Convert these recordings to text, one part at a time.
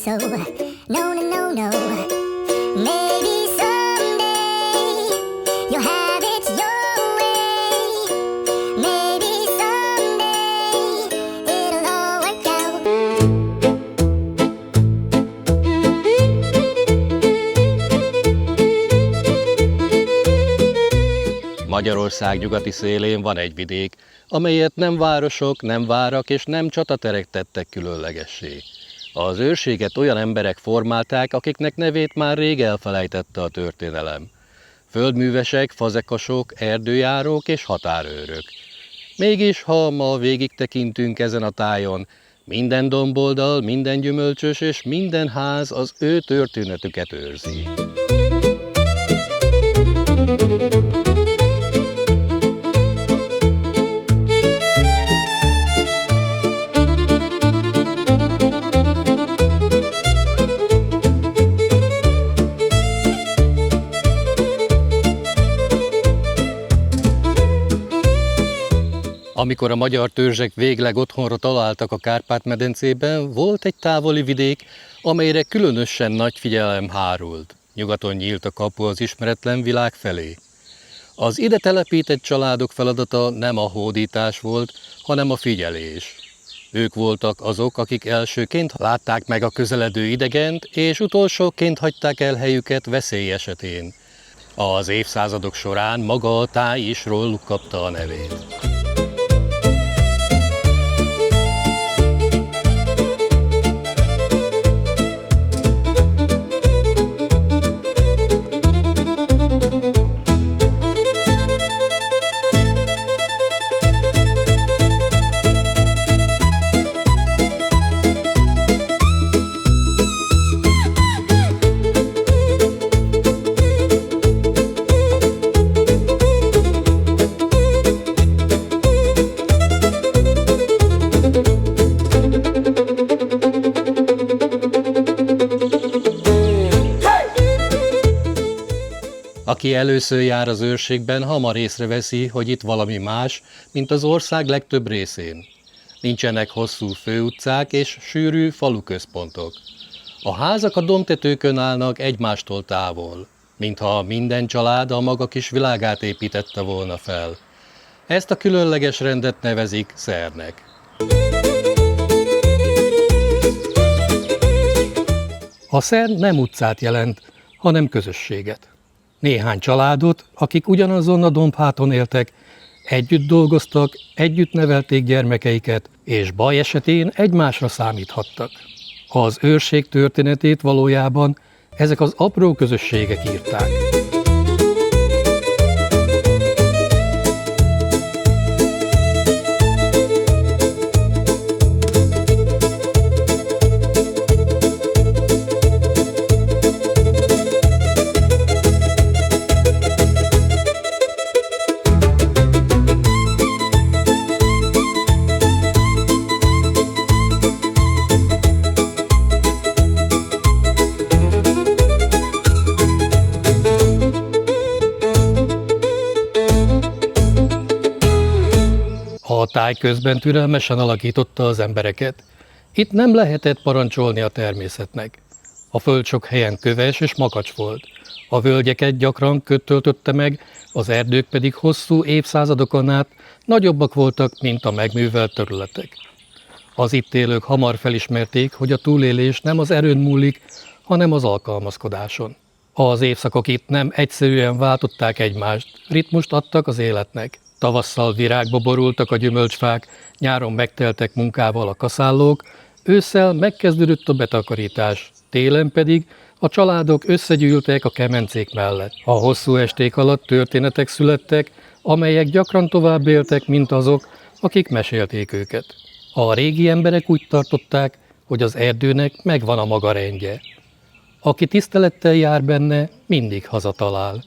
so. No, no, no, no. Maybe someday you'll have it your way. Maybe someday it'll all work out. Magyarország nyugati szélén van egy vidék, amelyet nem városok, nem várak és nem csataterek tettek különlegessé. Az őrséget olyan emberek formálták, akiknek nevét már rég elfelejtette a történelem. Földművesek, fazekasok, erdőjárók és határőrök. Mégis, ha ma végig tekintünk ezen a tájon, minden domboldal, minden gyümölcsös és minden ház az ő történetüket őrzi. Amikor a magyar törzsek végleg otthonra találtak a Kárpát-medencében, volt egy távoli vidék, amelyre különösen nagy figyelem hárult. Nyugaton nyílt a kapu az ismeretlen világ felé. Az ide telepített családok feladata nem a hódítás volt, hanem a figyelés. Ők voltak azok, akik elsőként látták meg a közeledő idegent, és utolsóként hagyták el helyüket veszély esetén. Az évszázadok során maga a táj is róluk kapta a nevét. Aki először jár az őrségben, hamar észreveszi, hogy itt valami más, mint az ország legtöbb részén. Nincsenek hosszú főutcák és sűrű faluközpontok. A házak a dombtetőkön állnak egymástól távol, mintha minden család a maga kis világát építette volna fel. Ezt a különleges rendet nevezik szernek. A szern nem utcát jelent, hanem közösséget. Néhány családot, akik ugyanazon a dombháton éltek, együtt dolgoztak, együtt nevelték gyermekeiket, és baj esetén egymásra számíthattak. Az őrség történetét valójában ezek az apró közösségek írták. A táj közben türelmesen alakította az embereket. Itt nem lehetett parancsolni a természetnek. A föld sok helyen köves és makacs volt. A völgyeket gyakran köd töltötte meg, az erdők pedig hosszú évszázadokon át nagyobbak voltak, mint a megművelt területek. Az itt élők hamar felismerték, hogy a túlélés nem az erőn múlik, hanem az alkalmazkodáson. Az évszakok itt nem egyszerűen váltották egymást, ritmust adtak az életnek. Tavasszal virágba borultak a gyümölcsfák, nyáron megteltek munkával a kaszállók, ősszel megkezdődött a betakarítás, télen pedig a családok összegyűltek a kemencék mellett. A hosszú esték alatt történetek születtek, amelyek gyakran tovább éltek, mint azok, akik mesélték őket. A régi emberek úgy tartották, hogy az erdőnek megvan a maga rendje. Aki tisztelettel jár benne, mindig hazatalál.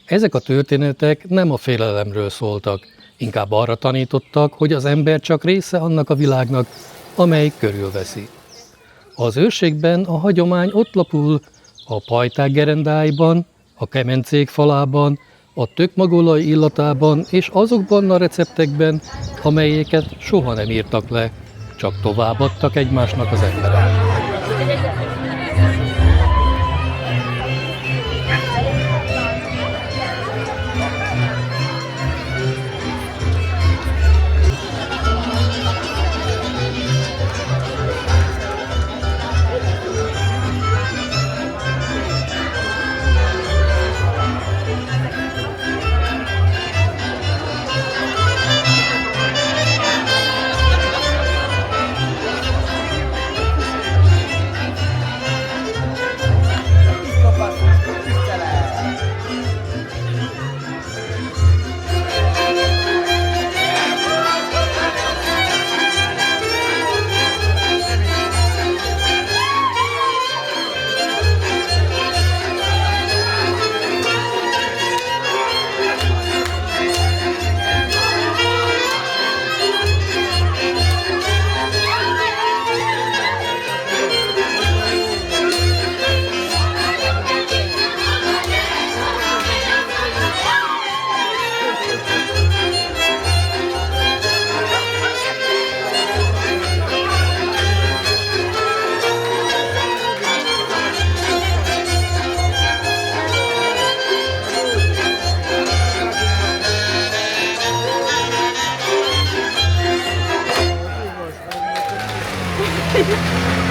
Ezek a történetek nem a félelemről szóltak, inkább arra tanítottak, hogy az ember csak része annak a világnak, amely körülveszi. Az őrségben a hagyomány ott lapul a pajták gerendáiban, a kemencék falában, a tökmagolaj illatában és azokban a receptekben, amelyeket soha nem írtak le, csak továbbadtak egymásnak az emberek.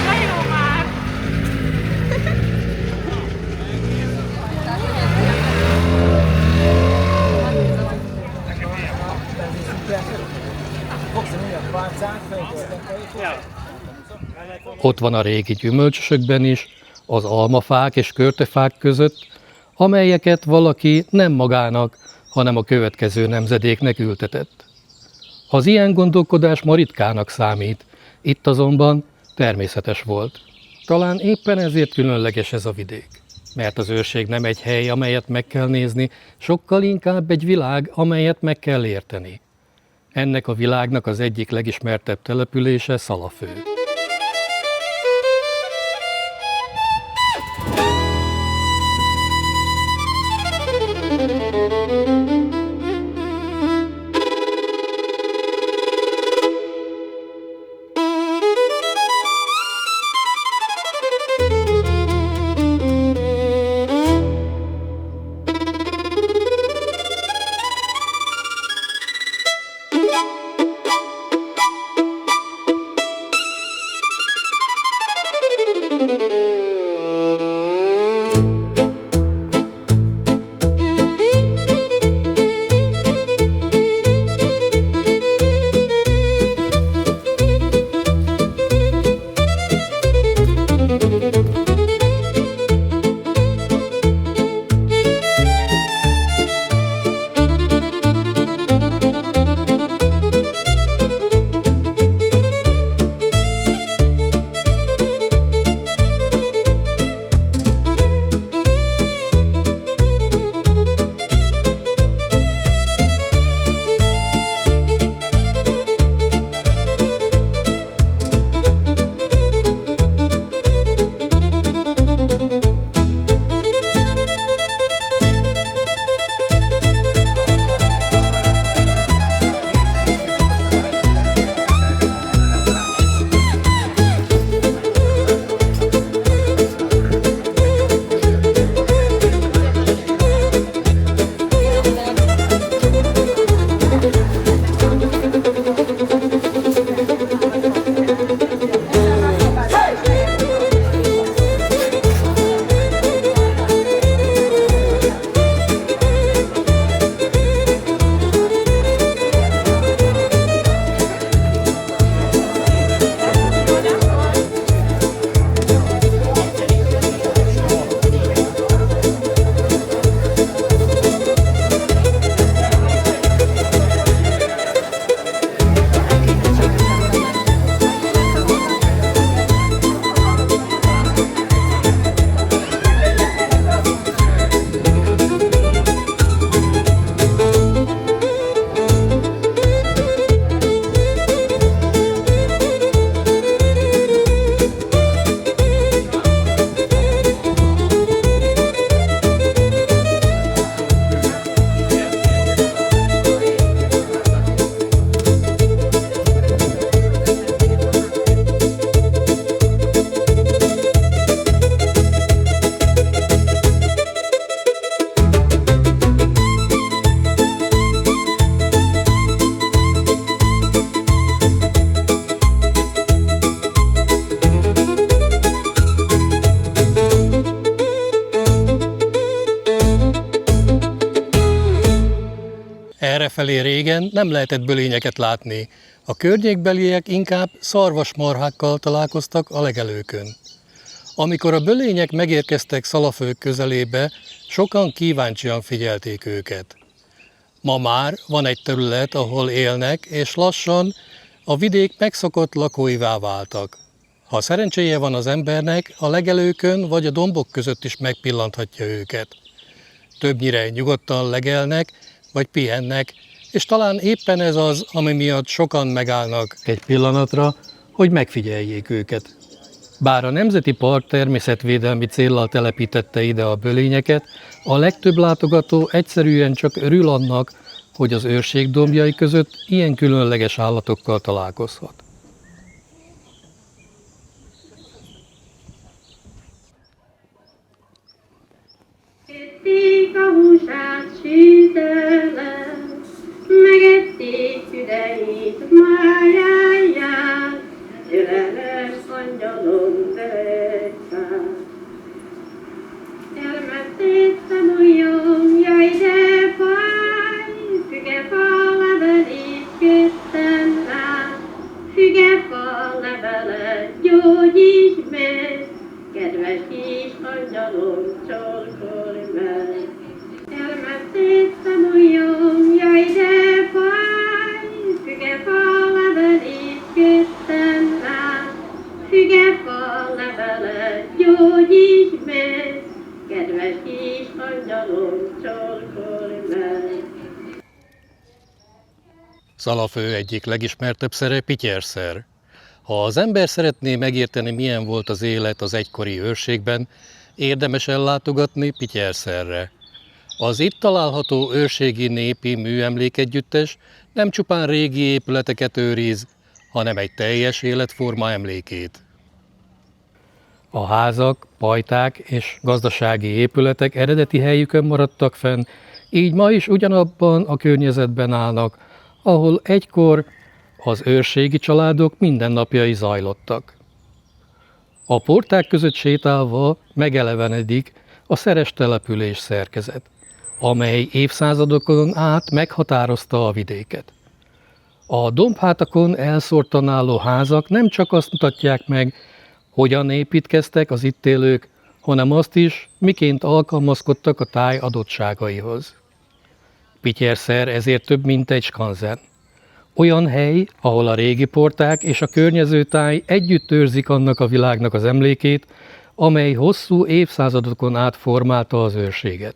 ไม่ลงมา Ott van a régi gyümölcsösökben is, az almafák és körtefák között, amelyeket valaki nem magának, hanem a következő nemzedéknek ültetett. Az ilyen gondolkodás ma ritkának számít, itt azonban természetes volt. Talán éppen ezért különleges ez a vidék. Mert az őrség nem egy hely, amelyet meg kell nézni, sokkal inkább egy világ, amelyet meg kell érteni. Ennek a világnak az egyik legismertebb települése Szalafő. Márfelé régen nem lehetett bölényeket látni, a környékbeliek inkább szarvasmarhákkal találkoztak a legelőkön. Amikor a bölények megérkeztek Szalaföld közelébe, sokan kíváncsian figyelték őket. Ma már van egy terület, ahol élnek, és lassan a vidék megszokott lakóivá váltak. Ha szerencséje van az embernek, a legelőkön vagy a dombok között is megpillanthatja őket. Többnyire nyugodtan legelnek, vagy pihennek, és talán éppen ez az, ami miatt sokan megállnak egy pillanatra, hogy megfigyeljék őket. Bár a Nemzeti Park természetvédelmi céllal telepítette ide a bölényeket, a legtöbb látogató egyszerűen csak örül annak, hogy az őrség dombjai között ilyen különleges állatokkal találkozhat. Ették a húsát sütelen, megették tüdejét, májáját, türelmes angyalom döccát. Elmették szemújjon, jaj de fáj, fügefa levelét köttem rá, fügefa levele gyógyíts meg, kedves kis angyalom, csolkolj meg. Elmették szemújjon, jaj de fáj, fügefa levelét köttem rá, fügefa levele gyógyíts meg, kedves kis angyalom, csolkolj meg. Szalaföld egyik legismertebb szere Pityerszer. Ha az ember szeretné megérteni, milyen volt az élet az egykori őrségben, érdemes ellátogatni Pityerszerre. Az itt található őrségi népi műemlékegyüttes nem csupán régi épületeket őriz, hanem egy teljes életforma emlékét. A házak, pajták és gazdasági épületek eredeti helyükön maradtak fenn, így ma is ugyanabban a környezetben állnak, ahol egykor az őrségi családok mindennapjai zajlottak. A porták között sétálva megelevenedik a szeres település szerkezet, amely évszázadokon át meghatározta a vidéket. A dombhátakon elszórtan álló házak nem csak azt mutatják meg, hogyan építkeztek az itt élők, hanem azt is, miként alkalmazkodtak a táj adottságaihoz. Pityerszer ezért több, mint egy skanzen. Olyan hely, ahol a régi porták és a környező táj együtt őrzik annak a világnak az emlékét, amely hosszú évszázadokon át formálta az őrséget.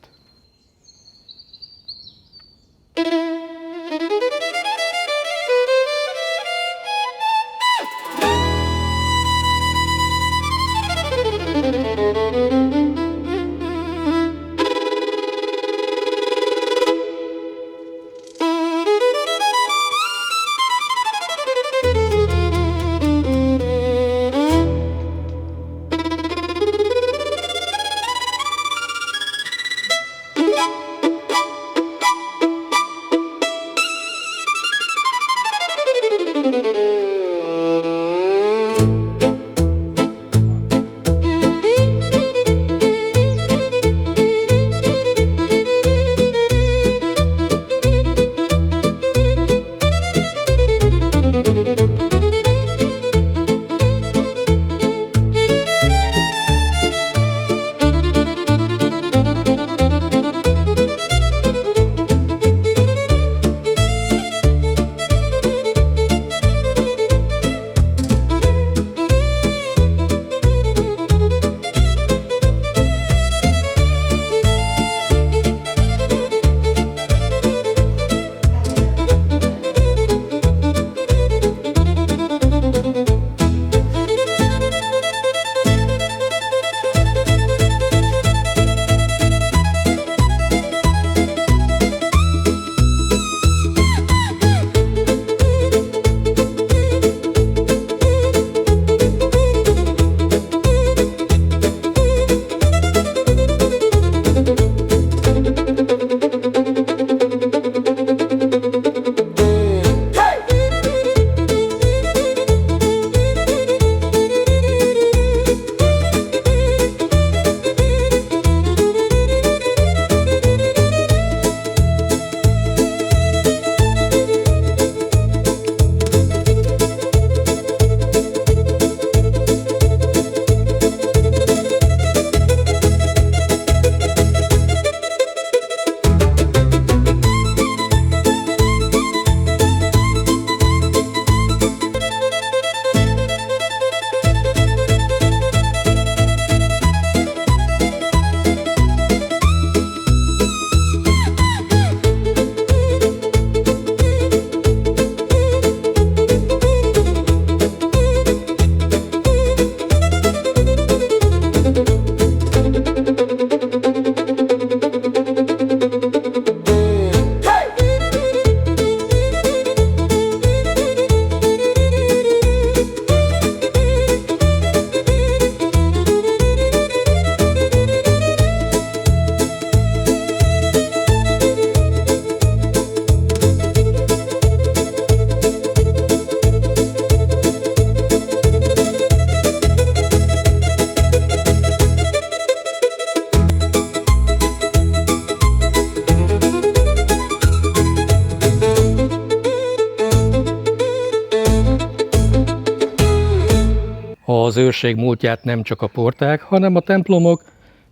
őrség múltját nem csak a porták, hanem a templomok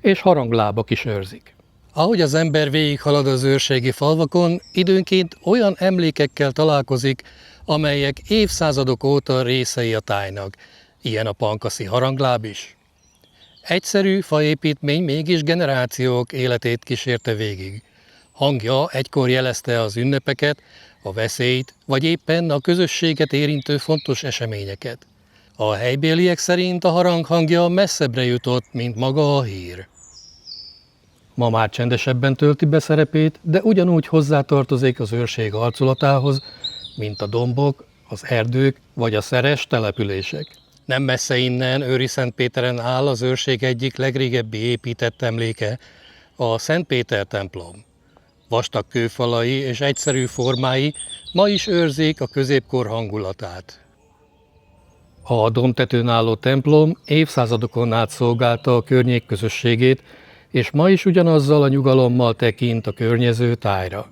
és haranglábak is őrzik. Ahogy az ember végighalad az őrségi falvakon, időnként olyan emlékekkel találkozik, amelyek évszázadok óta részei a tájnak. Ilyen a pankaszi harangláb is. Egyszerű faépítmény mégis generációk életét kísérte végig. Hangja egykor jelezte az ünnepeket, a veszélyt, vagy éppen a közösséget érintő fontos eseményeket. A helybéliek szerint a harang hangja messzebbre jutott, mint maga a hír. Ma már csendesebben tölti be szerepét, de ugyanúgy hozzátartozik az őrség arculatához, mint a dombok, az erdők vagy a szeres települések. Nem messze innen, Őriszentpéteren áll az őrség egyik legrégebbi épített emléke, a Szent Péter templom. Vastag kőfalai és egyszerű formái ma is őrzik a középkor hangulatát. A dombtetőn álló templom évszázadokon át szolgálta a környék közösségét, és ma is ugyanazzal a nyugalommal tekint a környező tájra.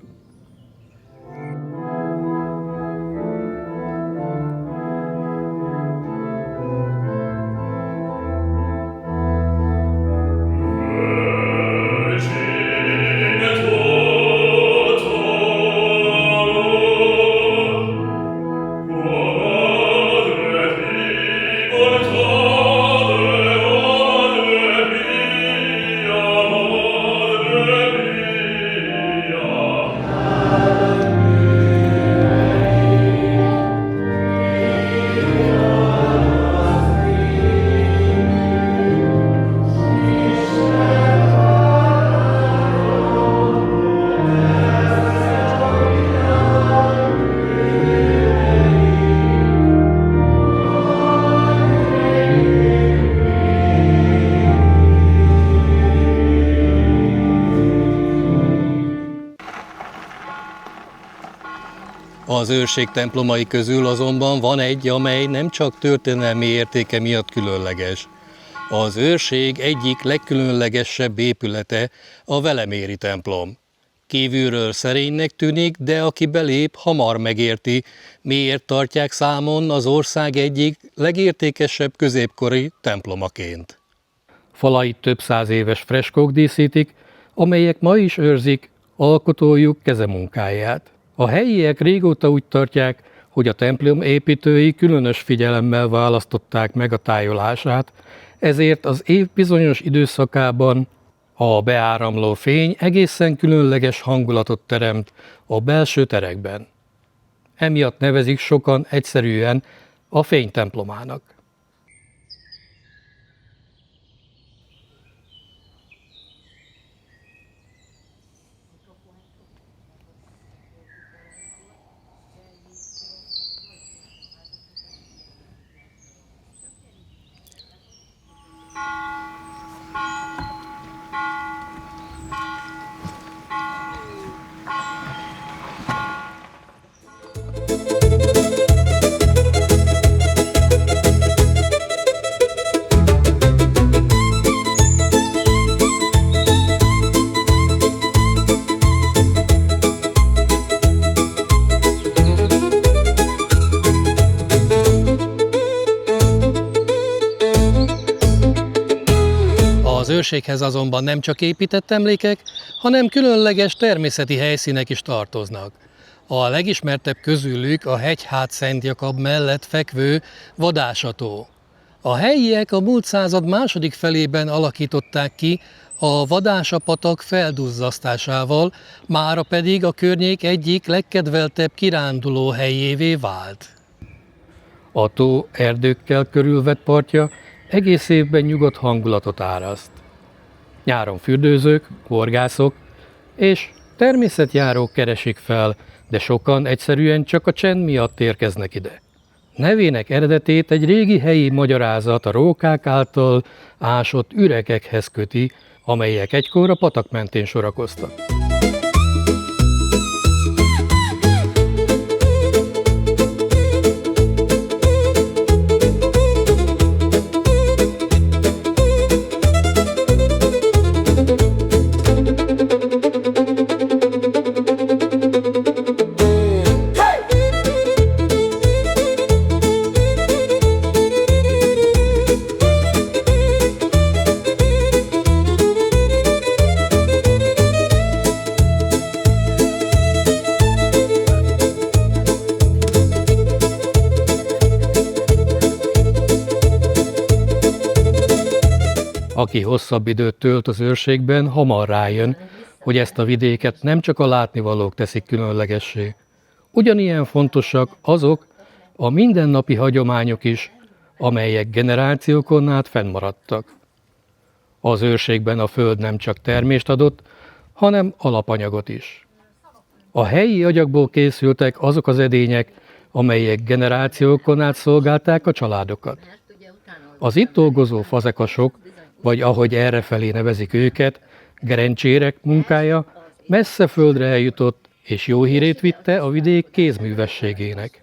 Az őrség templomai közül azonban van egy, amely nem csak történelmi értéke miatt különleges. Az őrség egyik legkülönlegesebb épülete a veleméri templom. Kívülről szerénynek tűnik, de aki belép, hamar megérti, miért tartják számon az ország egyik legértékesebb középkori templomaként. Falait több száz éves freskók díszítik, amelyek ma is őrzik alkotójuk kezemunkáját. A helyiek régóta úgy tartják, hogy a templom építői különös figyelemmel választották meg a tájolását, ezért az év bizonyos időszakában a beáramló fény egészen különleges hangulatot teremt a belső terekben. Emiatt nevezik sokan egyszerűen a fénytemplomának. Az őrséghez azonban nem csak épített emlékek, hanem különleges természeti helyszínek is tartoznak. A legismertebb közülük a hegyhát Szent Jakab mellett fekvő Vadásató. A helyiek a múlt század második felében alakították ki a Vadása-patak felduzzasztásával, mára pedig a környék egyik legkedveltebb kiránduló helyévé vált. A tó erdőkkel körülvett partja egész évben nyugodt hangulatot áraszt. Nyáron fürdőzők, horgászok és természetjárók keresik fel, de sokan egyszerűen csak a csend miatt érkeznek ide. Nevének eredetét egy régi helyi magyarázat a rókák által ásott üregekhez köti, amelyek egykor a patak mentén sorakoztak. Aki hosszabb időt tölt az őrségben, hamar rájön, hogy ezt a vidéket nem csak a látnivalók teszik különlegessé. Ugyanilyen fontosak azok a mindennapi hagyományok is, amelyek generációkon át fennmaradtak. Az őrségben a föld nem csak termést adott, hanem alapanyagot is. A helyi agyagból készültek azok az edények, amelyek generációkon át szolgálták a családokat. Az itt dolgozó fazekasok, vagy ahogy errefelé nevezik őket, gerencsérek munkája messze földre eljutott, és jó hírét vitte a vidék kézművességének.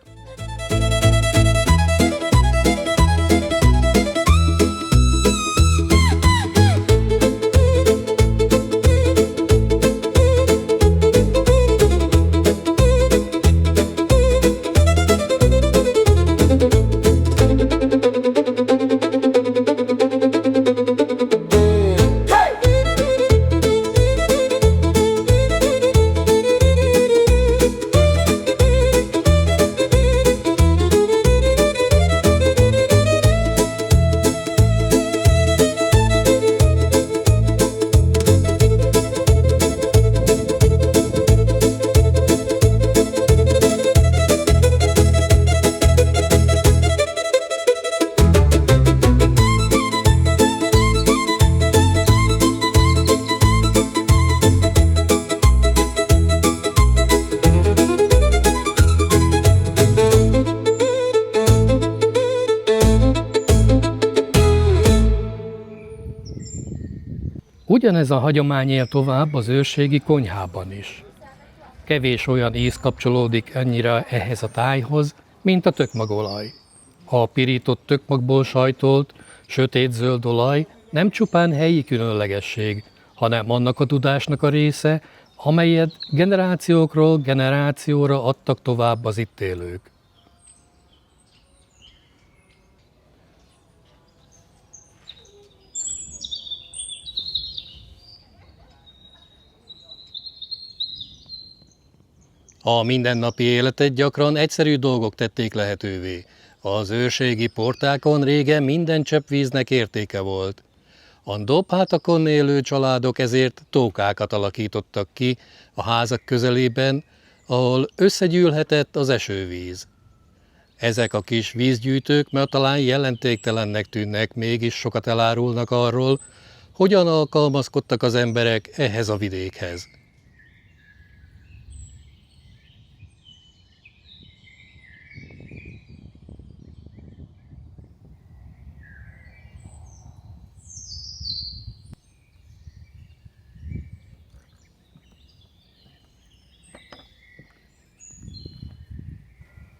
Ugyanez a hagyomány él tovább az őrségi konyhában is. Kevés olyan íz kapcsolódik ennyire ehhez a tájhoz, mint a tökmagolaj. A pirított tökmagból sajtolt, sötétzöld olaj nem csupán helyi különlegesség, hanem annak a tudásnak a része, amelyet generációkról generációra adtak tovább az itt élők. A mindennapi életet gyakran egyszerű dolgok tették lehetővé. Az őrségi portákon régen minden csepp víznek értéke volt. A dombhátakon élő családok ezért tókákat alakítottak ki a házak közelében, ahol összegyűlhetett az esővíz. Ezek a kis vízgyűjtők, mert talán jelentéktelennek tűnnek, mégis sokat elárulnak arról, hogyan alkalmazkodtak az emberek ehhez a vidékhez.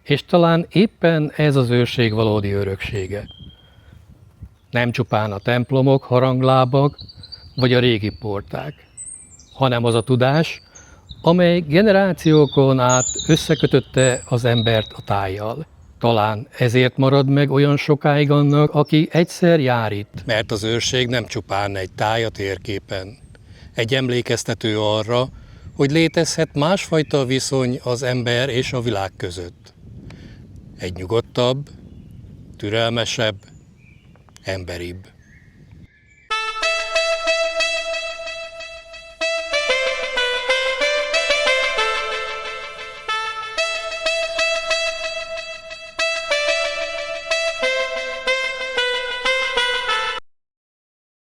És talán éppen ez az őrség valódi öröksége. Nem csupán a templomok, haranglábak vagy a régi porták, hanem az a tudás, amely generációkon át összekötötte az embert a tájjal. Talán ezért marad meg olyan sokáig annak, aki egyszer jár itt. Mert az őrség nem csupán egy táj a térképen. Egy emlékeztető arra, hogy létezhet másfajta viszony az ember és a világ között. Egy nyugodtabb, türelmesebb, emberibb.